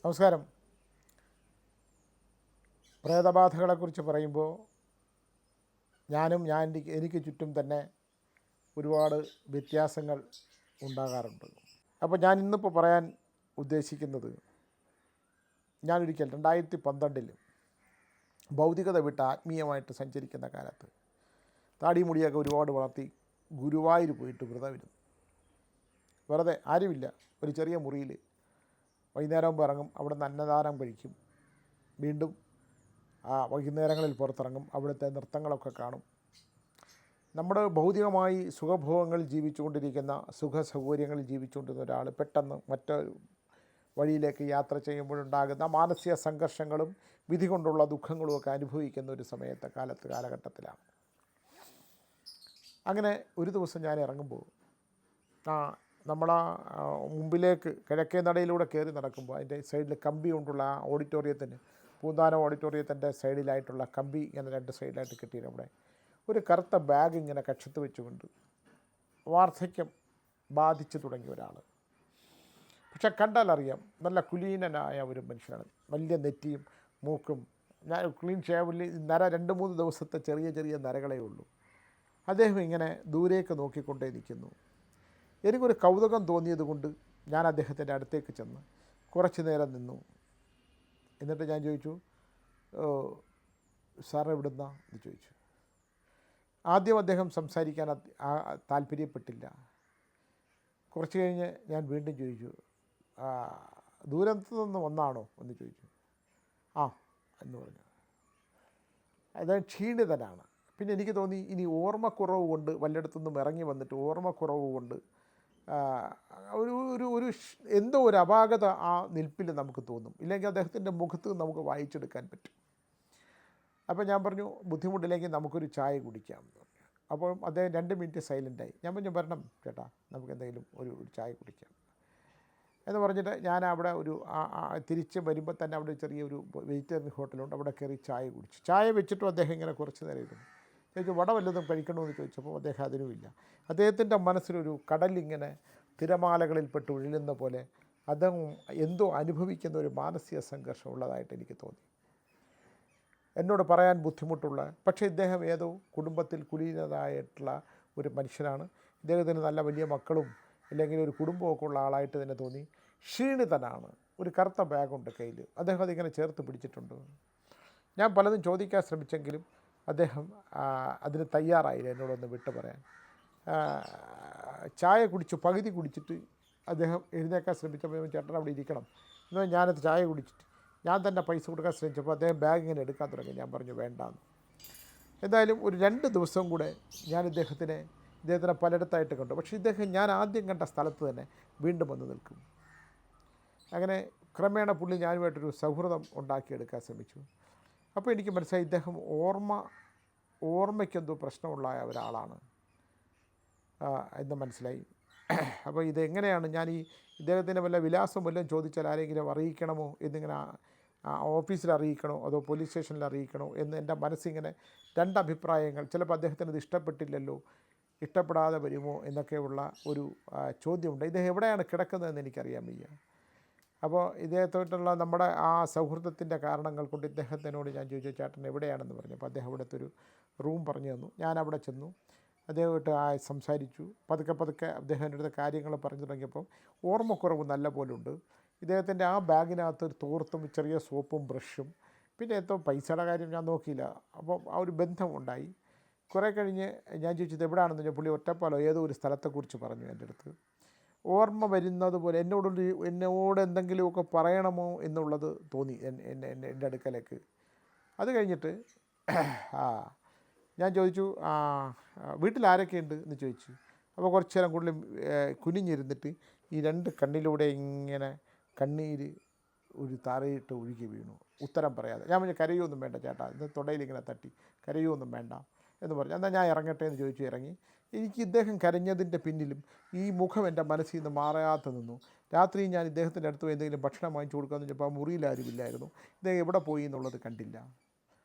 നമസ്കാരം. പ്രേതബാധകളെക്കുറിച്ച് പറയുമ്പോൾ എനിക്ക് ചുറ്റും തന്നെ ഒരുപാട് വ്യത്യാസങ്ങൾ ഉണ്ടാകാറുണ്ട്. അപ്പോൾ ഞാൻ ഇന്നിപ്പോൾ പറയാൻ ഉദ്ദേശിക്കുന്നത്, ഞാനൊരിക്കൽ 2012 ഭൗതികത വിട്ട് ആത്മീയമായിട്ട് സഞ്ചരിക്കുന്ന കാലത്ത് താടി മുടിയൊക്കെ ഒരുപാട് വളർത്തി ഗുരുവായൂർ പോയിട്ട് വ്രതമിരുന്നു. വെറുതെ ആരുമില്ല, ഒരു ചെറിയ മുറിയിൽ വൈകുന്നേരമാകുമ്പോൾ ഇറങ്ങും, അവിടെ നിന്ന് അന്നദാനം കഴിക്കും. വീണ്ടും വൈകുന്നേരങ്ങളിൽ പുറത്തിറങ്ങും, അവിടുത്തെ നൃത്തങ്ങളൊക്കെ കാണും. നമ്മുടെ ഭൗതികമായി സുഖഭോഗങ്ങളിൽ ജീവിച്ചുകൊണ്ടിരിക്കുന്ന, സുഖ സൗകര്യങ്ങളിൽ ജീവിച്ചുകൊണ്ടിരുന്ന ഒരാൾ പെട്ടെന്ന് മറ്റൊരു വഴിയിലേക്ക് യാത്ര ചെയ്യുമ്പോഴുണ്ടാകുന്ന മാനസിക സംഘർഷങ്ങളും വിധി കൊണ്ടുള്ള ദുഃഖങ്ങളുമൊക്കെ അനുഭവിക്കുന്ന ഒരു കാലഘട്ടത്തിലാണ്. അങ്ങനെ ഒരു ദിവസം ഞാൻ ഇറങ്ങുമ്പോൾ നമ്മളാ മുമ്പിലേക്ക് കിഴക്കേ നടയിലൂടെ കയറി നടക്കുമ്പോൾ അതിൻ്റെ സൈഡിൽ കമ്പി കൊണ്ടുള്ള ആ ഓഡിറ്റോറിയത്തിന്, പൂന്താനം ഓഡിറ്റോറിയത്തിൻ്റെ സൈഡിലായിട്ടുള്ള കമ്പി ഇങ്ങനെ രണ്ട് സൈഡിലായിട്ട് കെട്ടിയിട്ട് അവിടെ ഒരു കറുത്ത ബാഗ് ഇങ്ങനെ കക്ഷത്ത് വെച്ചുകൊണ്ട് വാർദ്ധക്യം ബാധിച്ചു തുടങ്ങിയ ഒരാൾ. പക്ഷെ കണ്ടാലറിയാം നല്ല കുലീനനായ ഒരു മനുഷ്യനാണ്. വലിയ നെറ്റിയും മൂക്കും, ഞാൻ ക്ലീൻ ഷേവിൽ നര 2-3 ദിവസത്തെ ചെറിയ ചെറിയ നരകളേ ഉള്ളൂ. അദ്ദേഹം ഇങ്ങനെ ദൂരേക്ക് നോക്കിക്കൊണ്ടേ നിൽക്കുന്നു. എനിക്കൊരു കൗതുകം തോന്നിയത് കൊണ്ട് ഞാൻ അദ്ദേഹത്തിൻ്റെ അടുത്തേക്ക് ചെന്ന് കുറച്ച് നേരം നിന്നു. എന്നിട്ട് ഞാൻ ചോദിച്ചു, സാർ എവിടുന്നാ എന്ന് ചോദിച്ചു. ആദ്യം അദ്ദേഹം സംസാരിക്കാൻ താല്പര്യപ്പെട്ടില്ല. കുറച്ച് കഴിഞ്ഞ് ഞാൻ വീണ്ടും ചോദിച്ചു, ദൂരത്തു നിന്ന് വന്നാണോ എന്ന് ചോദിച്ചു. ആ എന്ന് പറഞ്ഞു. അദ്ദേഹം ക്ഷീണിതനാണ്. പിന്നെ എനിക്ക് തോന്നി, ഇനി ഓർമ്മക്കുറവ് കൊണ്ട് വല്ലയിടത്തുനിന്നും ഇറങ്ങി വന്നിട്ട് ഓർമ്മക്കുറവ് കൊണ്ട് ഒരു ഒരു ഒരു എന്തോ ഒരു അപാകത ആ നിൽപ്പിൽ നമുക്ക് തോന്നും. ഇല്ലെങ്കിൽ അദ്ദേഹത്തിൻ്റെ മുഖത്ത് നമുക്ക് വായിച്ചെടുക്കാൻ പറ്റും. അപ്പോൾ ഞാൻ പറഞ്ഞു, ബുദ്ധിമുട്ടില്ലെങ്കിൽ നമുക്കൊരു ചായ കുടിക്കാം എന്ന് പറഞ്ഞു. അപ്പോൾ അദ്ദേഹം 2 മിനിറ്റ് സൈലൻ്റായി. ഞാൻ പറഞ്ഞു, വരണം ചേട്ടാ, നമുക്ക് എന്തെങ്കിലും ഒരു ചായ കുടിക്കാം എന്ന് പറഞ്ഞിട്ട് ഞാൻ അവിടെ തിരിച്ച് വരുമ്പോൾ തന്നെ അവിടെ ചെറിയൊരു വെജിറ്റേറിയൻ ഹോട്ടലുണ്ട്, അവിടെ കയറി ചായ കുടിച്ചു. ചായ വെച്ചിട്ടും അദ്ദേഹം ഇങ്ങനെ കുറച്ച് നേരം ഇരുന്നു. ചോദിച്ചു, വട വല്ലതും കഴിക്കണമെന്ന് ചോദിച്ചപ്പോൾ അദ്ദേഹം അതിനുമില്ല. അദ്ദേഹത്തിൻ്റെ മനസ്സിലൊരു കടലിങ്ങനെ തിരമാലകളിൽപ്പെട്ട് ഒഴുകുന്ന പോലെ അദ്ദേഹം എന്തോ അനുഭവിക്കുന്ന ഒരു മാനസിക സംഘർഷം ഉള്ളതായിട്ട് എനിക്ക് തോന്നി. എന്നോട് പറയാൻ ബുദ്ധിമുട്ടുള്ള, പക്ഷേ ഇദ്ദേഹം ഏതോ കുടുംബത്തിൽ കുലീനതായിട്ടുള്ള ഒരു മനുഷ്യനാണ്. ഇദ്ദേഹത്തിന് നല്ല വലിയ മക്കളും അല്ലെങ്കിൽ ഒരു കുടുംബമൊക്കെ ഉള്ള ആളായിട്ട് തന്നെ തോന്നി. ക്ഷീണിതനാണ്. ഒരു കറുത്ത ബാഗുണ്ട് കയ്യിൽ. അദ്ദേഹം അതിങ്ങനെ ചേർത്ത് പിടിച്ചിട്ടുണ്ട്. ഞാൻ പലതും ചോദിക്കാൻ ശ്രമിച്ചെങ്കിലും അദ്ദേഹം അതിന് തയ്യാറായില്ല എന്നോടൊന്ന് വിട്ടു പറയാൻ. ചായ കുടിച്ചു, പകുതി കുടിച്ചിട്ട് അദ്ദേഹം എഴുന്നേക്കാൻ ശ്രമിച്ചപ്പോൾ, ചേട്ടൻ അവിടെ ഇരിക്കണം എന്നാൽ ഞാനത് ചായ കുടിച്ചിട്ട് ഞാൻ തന്നെ പൈസ കൊടുക്കാൻ ശ്രമിച്ചപ്പോൾ അദ്ദേഹം ബാഗ് ഇങ്ങനെ എടുക്കാൻ തുടങ്ങി. ഞാൻ പറഞ്ഞു വേണ്ടാന്ന്. എന്തായാലും ഒരു 2 ദിവസം കൂടെ ഞാൻ ഇദ്ദേഹത്തിനെ പലയിടത്തായിട്ട് കണ്ടു. പക്ഷേ ഇദ്ദേഹം ഞാൻ ആദ്യം കണ്ട സ്ഥലത്ത് തന്നെ വീണ്ടും വന്ന് നിൽക്കും. അങ്ങനെ ക്രമേണ പുള്ളി ഞാനുമായിട്ടൊരു സൗഹൃദം ഉണ്ടാക്കിയെടുക്കാൻ ശ്രമിച്ചു. അപ്പോൾ എനിക്ക് മനസ്സിലായി, ഇദ്ദേഹം ഓർമ്മയ്ക്കെന്തോ പ്രശ്നമുള്ള ഒരാളാണ് എന്ന് മനസ്സിലായി. അപ്പോൾ ഇതെങ്ങനെയാണ് ഞാൻ ഇദ്ദേഹത്തിൻ്റെ വല്ല വിലാസം വല്ലതും ചോദിച്ചാൽ ആരെങ്കിലും അറിയിക്കണമോ എന്നിങ്ങനെ, ഓഫീസിൽ അറിയിക്കണോ അതോ പോലീസ് സ്റ്റേഷനിൽ അറിയിക്കണോ എന്ന് എൻ്റെ മനസ്സിങ്ങനെ 2 അഭിപ്രായങ്ങൾ. ചിലപ്പോൾ അദ്ദേഹത്തിന് ഇത് ഇഷ്ടപ്പെട്ടില്ലല്ലോ, ഇഷ്ടപ്പെടാതെ വരുമോ എന്നൊക്കെയുള്ള ഒരു ചോദ്യമുണ്ട്. ഇദ്ദേഹം എവിടെയാണ് കിടക്കുന്നതെന്ന് എനിക്കറിയാൻ വയ്യ. അപ്പോൾ ഇദ്ദേഹത്തോട്ടുള്ള നമ്മുടെ ആ സൗഹൃദത്തിൻ്റെ കാരണങ്ങൾ കൊണ്ട് ഇദ്ദേഹത്തിനോട് ഞാൻ ചോദിച്ചു, ചേട്ടൻ എവിടെയാണെന്ന് പറഞ്ഞു. അപ്പോൾ അദ്ദേഹം അവിടുത്തെ ഒരു റൂം പറഞ്ഞു തന്നു. ഞാൻ അവിടെ ചെന്നു, അദ്ദേഹമായിട്ട് സംസാരിച്ചു. പതുക്കെ അദ്ദേഹം എൻ്റെ അടുത്ത കാര്യങ്ങൾ പറഞ്ഞു തുടങ്ങിയപ്പോൾ ഓർമ്മക്കുറവ് നല്ല പോലെ ഉണ്ട്. ഇദ്ദേഹത്തിൻ്റെ ആ ബാഗിനകത്ത് ഒരു തോർത്തും ചെറിയ സോപ്പും ബ്രഷും, പിന്നെ എന്തോ പൈസയുടെ കാര്യം ഞാൻ നോക്കിയില്ല. അപ്പോൾ ആ ഒരു ബന്ധമുണ്ടായി. കുറേ കഴിഞ്ഞ് ഞാൻ ചോദിച്ചത് എവിടെയാണെന്ന് ചോദിച്ചാൽ പുള്ളി ഒറ്റപ്പാലോ ഏതോ ഒരു സ്ഥലത്തെക്കുറിച്ച് പറഞ്ഞു എൻ്റെ അടുത്ത്. ഓർമ്മ വരുന്നത് പോലെ എന്നോട് എന്തെങ്കിലുമൊക്കെ പറയണമോ എന്നുള്ളത് തോന്നി എൻ്റെ അടുക്കലേക്ക്. അത് കഴിഞ്ഞിട്ട് ഞാൻ ചോദിച്ചു, വീട്ടിൽ ആരൊക്കെയുണ്ട് എന്ന് ചോദിച്ചു. അപ്പോൾ കുറച്ച് നേരം കൂടുതൽ കുനിഞ്ഞിരുന്നിട്ട് ഈ 2 കണ്ണിലൂടെ ഇങ്ങനെ കണ്ണീര് ഒരു തറയിട്ട് ഒഴുകി വീണു, ഉത്തരം പറയാതെ. ഞാൻ പറഞ്ഞു, കരയൊന്നും വേണ്ട ചേട്ടാ, ഇത് തുടയിലിങ്ങനെ തട്ടി, കരയൊന്നും വേണ്ട എന്ന് പറഞ്ഞു. എന്നാൽ ഞാൻ ഇറങ്ങട്ടെ എന്ന് ചോദിച്ചു ഇറങ്ങി. എനിക്ക് ഇദ്ദേഹം കരഞ്ഞതിൻ്റെ പിന്നിലും ഈ മുഖം എൻ്റെ മനസ്സിൽ നിന്ന് മാറാതെ നിന്നു. രാത്രി ഞാൻ ഇദ്ദേഹത്തിൻ്റെ അടുത്ത് എന്തെങ്കിലും ഭക്ഷണം വാങ്ങിച്ചു കൊടുക്കാമെന്ന് വെച്ചപ്പോൾ ആ മുറിയിൽ ആരുമില്ലായിരുന്നു. ഇദ്ദേഹം എവിടെ പോയി എന്നുള്ളത് കണ്ടില്ല.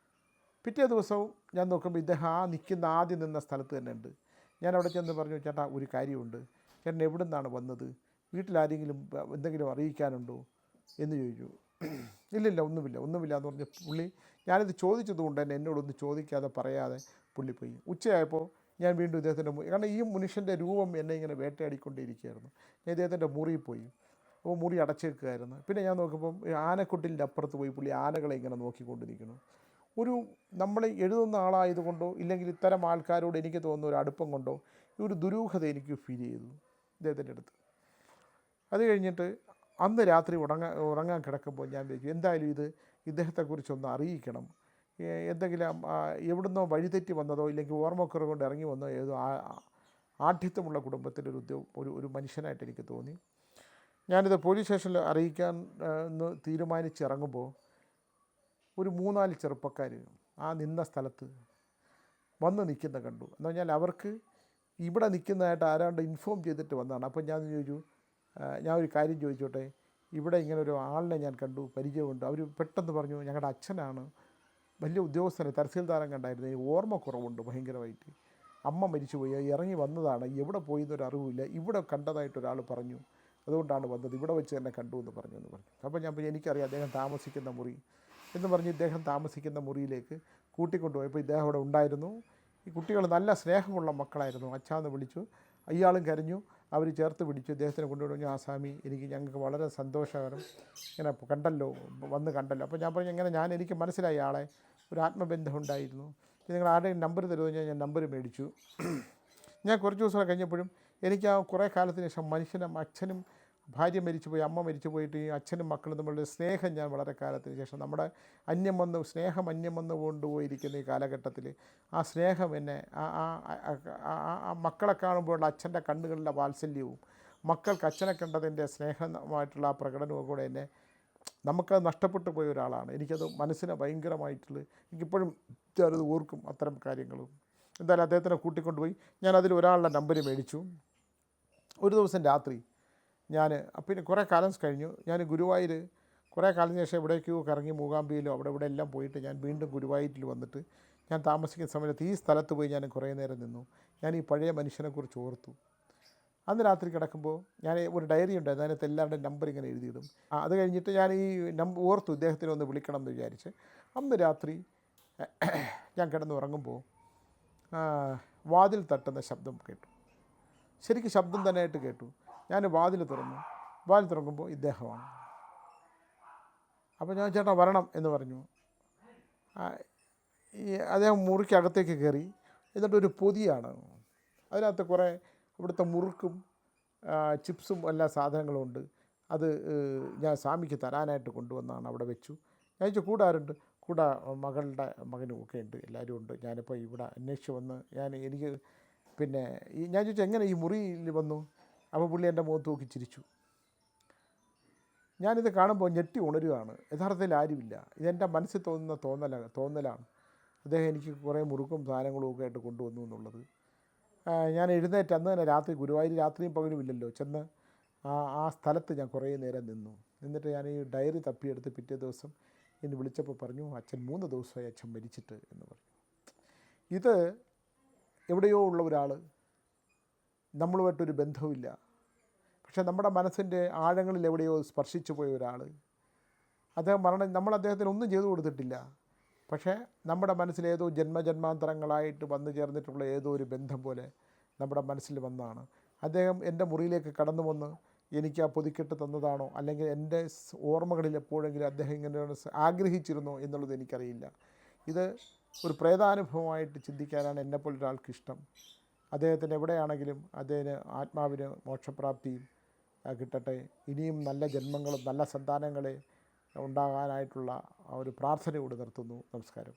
പിറ്റേ ദിവസവും ഞാൻ നോക്കുമ്പോൾ ഇദ്ദേഹം നിൽക്കുന്ന ആദ്യം നിന്ന സ്ഥലത്ത് തന്നെ ഉണ്ട്. ഞാൻ അവിടെ ചെന്ന് പറഞ്ഞു, ചേട്ടാ ഒരു കാര്യമുണ്ട്, ചേട്ടൻ എവിടെ നിന്നാണ് വന്നത്, വീട്ടിലാരെങ്കിലും എന്തെങ്കിലും അറിയിക്കാനുണ്ടോ എന്ന് ചോദിച്ചു. ഇല്ലില്ല, ഒന്നുമില്ല എന്ന് പറഞ്ഞ് പുള്ളി, ഞാനിത് ചോദിച്ചതുകൊണ്ട് തന്നെ എന്നോടൊന്നും ചോദിക്കാതെ പറയാതെ പുള്ളി പോയി. ഉച്ചയായപ്പോൾ ഞാൻ വീണ്ടും ഇദ്ദേഹത്തിൻ്റെ കാരണം ഈ മനുഷ്യൻ്റെ രൂപം എന്നെ ഇങ്ങനെ വേട്ടയാടിക്കൊണ്ടേയിരിക്കുകയായിരുന്നു. ഞാൻ ഇദ്ദേഹത്തിൻ്റെ മുറിയിൽ പോയി. അപ്പോൾ മുറി അടച്ചേക്കുകയായിരുന്നു. പിന്നെ ഞാൻ നോക്കുമ്പം ആനക്കൊട്ടിലിൻ്റെ അപ്പുറത്ത് പോയി പുള്ളി ആനകളെ ഇങ്ങനെ നോക്കിക്കൊണ്ടിരിക്കുന്നു. ഒരു നമ്മൾ എഴുതുന്ന ആളായതുകൊണ്ടോ ഇല്ലെങ്കിൽ ഇത്തരം ആൾക്കാരോട് എനിക്ക് തോന്നുന്ന ഒരു അടുപ്പം കൊണ്ടോ ഈ ഒരു ദുരൂഹത എനിക്ക് ഫീൽ ചെയ്തു ഇദ്ദേഹത്തിൻ്റെ അടുത്ത്. അത് കഴിഞ്ഞിട്ട് അന്ന് രാത്രി ഉറങ്ങാൻ കിടക്കുമ്പോൾ ഞാൻ വിചാരിച്ചു എന്തായാലും ഇദ്ദേഹത്തെക്കുറിച്ചൊന്ന് അറിയിക്കണം. എന്തെങ്കിലും എവിടുന്നോ വഴിതെറ്റി വന്നതോ ഇല്ലെങ്കിൽ ഓർമ്മക്കുറവ് കൊണ്ട് ഇറങ്ങി വന്നോ ഏതോ ആഢ്യത്വമുള്ള കുടുംബത്തിൻ്റെ ഒരു മനുഷ്യനായിട്ട് എനിക്ക് തോന്നി. ഞാനിത് പോലീസ് സ്റ്റേഷനിൽ അറിയിക്കാൻ എന്ന് തീരുമാനിച്ചിറങ്ങുമ്പോൾ ഒരു 3-4 ചെറുപ്പക്കാർ ആ നിന്ന സ്ഥലത്ത് വന്ന് നിൽക്കുന്ന കണ്ടു. എന്ന് പറഞ്ഞാൽ അവർക്ക് ഇവിടെ നിൽക്കുന്നതായിട്ട് ആരാണ്ട് ഇൻഫോം ചെയ്തിട്ട് വന്നതാണ്. അപ്പോൾ ഞാൻ ചോദിച്ചു, ഞാൻ ഒരു കാര്യം ചോദിച്ചോട്ടെ, ഇവിടെ ഇങ്ങനെ ഒരു ആളിനെ ഞാൻ കണ്ടു, പരിചയമുണ്ട്. അവർ പെട്ടെന്ന് പറഞ്ഞു ഞങ്ങളുടെ അച്ഛനാണ്, വലിയ ഉദ്യോഗസ്ഥനെ, തഹസീൽദാരം കണ്ടായിരുന്നു, ഓർമ്മക്കുറവുണ്ട് ഭയങ്കരമായിട്ട്, അമ്മ മരിച്ചുപോയി, ഇറങ്ങി വന്നതാണ്, എവിടെ പോയി എന്നൊരു അറിവില്ല, ഇവിടെ കണ്ടതായിട്ടൊരാൾ പറഞ്ഞു, അതുകൊണ്ടാണ് വന്നത്, ഇവിടെ വെച്ച് തന്നെ കണ്ടു എന്ന് പറഞ്ഞു. അപ്പോൾ ഞാൻ എനിക്കറിയാം അദ്ദേഹം താമസിക്കുന്ന മുറി എന്ന് പറഞ്ഞ് ഇദ്ദേഹം താമസിക്കുന്ന മുറിയിലേക്ക് കൂട്ടിക്കൊണ്ടുപോയപ്പോൾ ഇദ്ദേഹം അവിടെ ഉണ്ടായിരുന്നു. ഈ കുട്ടികൾ നല്ല സ്നേഹമുള്ള മക്കളായിരുന്നു. അച്ഛാന്ന് വിളിച്ചു, ഇയാളും കരഞ്ഞു. അവർ ചേർത്ത് പിടിച്ചു, ഇദ്ദേഹത്തിനെ കൊണ്ടുപോയി. ആസാമി, ഞങ്ങൾക്ക് വളരെ സന്തോഷകരം, ഇങ്ങനെ വന്ന് കണ്ടല്ലോ. അപ്പോൾ ഞാൻ പറഞ്ഞു എനിക്ക് മനസ്സിലായി ആളെ, ഒരു ആത്മബന്ധം ഉണ്ടായിരുന്നു. നിങ്ങൾ ആരുടെയും നമ്പർ തരുമോ? ഞാൻ നമ്പർ മേടിച്ചു. ഞാൻ കുറച്ച് ദിവസം കഴിഞ്ഞപ്പോഴും എനിക്ക് ആ കുറേ കാലത്തിന് ശേഷം അച്ഛനും ഭാര്യ മരിച്ചുപോയി, അമ്മ മരിച്ചു പോയിട്ട് ഈ അച്ഛനും മക്കളും തമ്മിലുള്ള സ്നേഹം ഞാൻ വളരെ കാലത്തിന് ശേഷം, നമ്മുടെ സ്നേഹം അന്യം വന്ന് കൊണ്ടുപോയിരിക്കുന്ന ഈ കാലഘട്ടത്തിൽ ആ സ്നേഹം എന്നെ ആ മക്കളെ കാണുമ്പോഴുള്ള അച്ഛൻ്റെ കണ്ണുകളിലെ വാത്സല്യവും മക്കൾക്ക് അച്ഛനെ കണ്ടതിൻ്റെ സ്നേഹമായിട്ടുള്ള ആ പ്രകടനവും കൂടെ എന്നെ, നമുക്കത് നഷ്ടപ്പെട്ടു പോയ ഒരാളാണ്. എനിക്കത് മനസ്സിനെ ഭയങ്കരമായിട്ടുള്ള, എനിക്കിപ്പോഴും ഞാനത് ഓർക്കും അത്തരം കാര്യങ്ങളും. എന്തായാലും അദ്ദേഹത്തിനെ കൂട്ടിക്കൊണ്ടുപോയി. ഞാൻ അതിൽ ഒരാളുടെ നമ്പർ മേടിച്ചു. ഒരു ദിവസം രാത്രി ഞാൻ, പിന്നെ കുറേ കാലം കഴിഞ്ഞു, ഞാൻ ഗുരുവായൂർ കുറേ കാലത്തിന് ശേഷം എവിടേക്കോ കറങ്ങി, മൂകാംബിയിലോ ഇവിടെ എല്ലാം പോയിട്ട് ഞാൻ വീണ്ടും ഗുരുവായൂരിൽ വന്നിട്ട് ഞാൻ താമസിക്കുന്ന സമയത്ത് ഈ സ്ഥലത്ത് പോയി ഞാൻ കുറേ നേരം നിന്നു. ഞാൻ ഈ പഴയ മനുഷ്യനെക്കുറിച്ച് ഓർത്തു. അന്ന് രാത്രി കിടക്കുമ്പോൾ ഞാൻ ഒരു ഡയറി ഉണ്ടായിരുന്നു, അതിനകത്ത് എല്ലാവരുടെയും നമ്പർ ഇങ്ങനെ എഴുതിയിടും. അത് കഴിഞ്ഞിട്ട് ഞാൻ ഈ ഓർത്തു ഇദ്ദേഹത്തിനെ ഒന്ന് വിളിക്കണം എന്ന് വിചാരിച്ച്. അന്ന് രാത്രി ഞാൻ കിടന്നുറങ്ങുമ്പോൾ വാതിൽ തട്ടുന്ന ശബ്ദം കേട്ടു. ശരിക്കും ശബ്ദം തന്നെയായിട്ട് കേട്ടു. ഞാൻ വാതിൽ തുറക്കുമ്പോൾ ഇദ്ദേഹമാണ്. അപ്പോൾ ഞാൻ ചേട്ടാ വരണം എന്ന് പറഞ്ഞു. അദ്ദേഹം മുറിക്കകത്തേക്ക് കയറി. എന്നിട്ടൊരു പൊതിയാണ്, അതിനകത്ത് കുറേ ഇവിടുത്തെ മുറുക്കും ചിപ്സും എല്ലാ സാധനങ്ങളും ഉണ്ട്. അത് ഞാൻ സ്വാമിക്ക് തരാനായിട്ട് കൊണ്ടുവന്നാണ്, അവിടെ വെച്ചു. ഞാൻ ചോദിച്ചു കൂടെ ആരുണ്ട്? കൂടെ മകളുടെ മകനും ഒക്കെ ഉണ്ട്, എല്ലാവരും ഉണ്ട്. ഞാനിപ്പോൾ ഇവിടെ അന്വേഷിച്ച് വന്ന് എനിക്ക് പിന്നെ ഞാൻ ചോദിച്ചു എങ്ങനെ ഈ മുറിയിൽ വന്നു? അപ്പോൾ പുള്ളി എൻ്റെ മുഖത്ത് നോക്കി ചിരിച്ചു. ഞാനിത് കാണുമ്പോൾ ഞെട്ടി ഉണരുകയാണ്. യഥാർത്ഥത്തിൽ ആരുമില്ല, ഇതെൻ്റെ മനസ്സിൽ തോന്നുന്ന തോന്നലാണ്. അദ്ദേഹം എനിക്ക് കുറേ മുറുക്കും സാധനങ്ങളും ഒക്കെ ആയിട്ട് കൊണ്ടുവന്നു എന്നുള്ളത്. ഞാൻ എഴുന്നേറ്റ് അന്ന് തന്നെ രാത്രി, ഗുരുവായൂർ രാത്രിയും പകലും ഇല്ലല്ലോ, ചെന്ന് ആ സ്ഥലത്ത് ഞാൻ കുറേ നേരം നിന്നിട്ട് ഞാൻ ഈ ഡയറി തപ്പിയെടുത്ത് പിറ്റേ ദിവസം എന്നെ വിളിച്ചപ്പോൾ പറഞ്ഞു അച്ഛൻ 3 ദിവസമായി അച്ഛൻ മരിച്ചിട്ട് എന്ന് പറഞ്ഞു. ഇത് എവിടെയോ ഉള്ള ഒരാൾ, നമ്മളുമായിട്ടൊരു ബന്ധവുമില്ല, പക്ഷേ നമ്മുടെ മനസ്സിൻ്റെ ആഴങ്ങളിൽ എവിടെയോ സ്പർശിച്ചു പോയ ഒരാൾ. അദ്ദേഹം നമ്മൾ അദ്ദേഹത്തിന് ഒന്നും ചെയ്തു കൊടുത്തിട്ടില്ല, പക്ഷേ നമ്മുടെ മനസ്സിൽ ഏതോ ജന്മജന്മാന്തരങ്ങളായിട്ട് വന്നു ചേർന്നിട്ടുള്ള ഏതോ ഒരു ബന്ധം പോലെ നമ്മുടെ മനസ്സിൽ വന്നതാണ്. അദ്ദേഹം എൻ്റെ മുറിയിലേക്ക് കടന്നു വന്ന് എനിക്ക് ആ പൊതിക്കെട്ട് തന്നതാണോ, അല്ലെങ്കിൽ എൻ്റെ ഓർമ്മകളിൽ എപ്പോഴെങ്കിലും അദ്ദേഹം ഇങ്ങനെ ആഗ്രഹിച്ചിരുന്നോ എന്നുള്ളത് എനിക്കറിയില്ല. ഇത് ഒരു പ്രേതാനുഭവമായിട്ട് ചിന്തിക്കാനാണ് എന്നെപ്പോലൊരാൾക്ക് ഇഷ്ടം. അദ്ദേഹത്തിന് എവിടെയാണെങ്കിലും അദ്ദേഹത്തിന് ആത്മാവിന് മോക്ഷപ്രാപ്തിയും കിട്ടട്ടെ. ഇനിയും നല്ല ജന്മങ്ങളും നല്ല സന്താനങ്ങളെ ഉണ്ടാകാനായിട്ടുള്ള ഒരു പ്രാർത്ഥനയോട് നിർത്തുന്നു. നമസ്കാരം.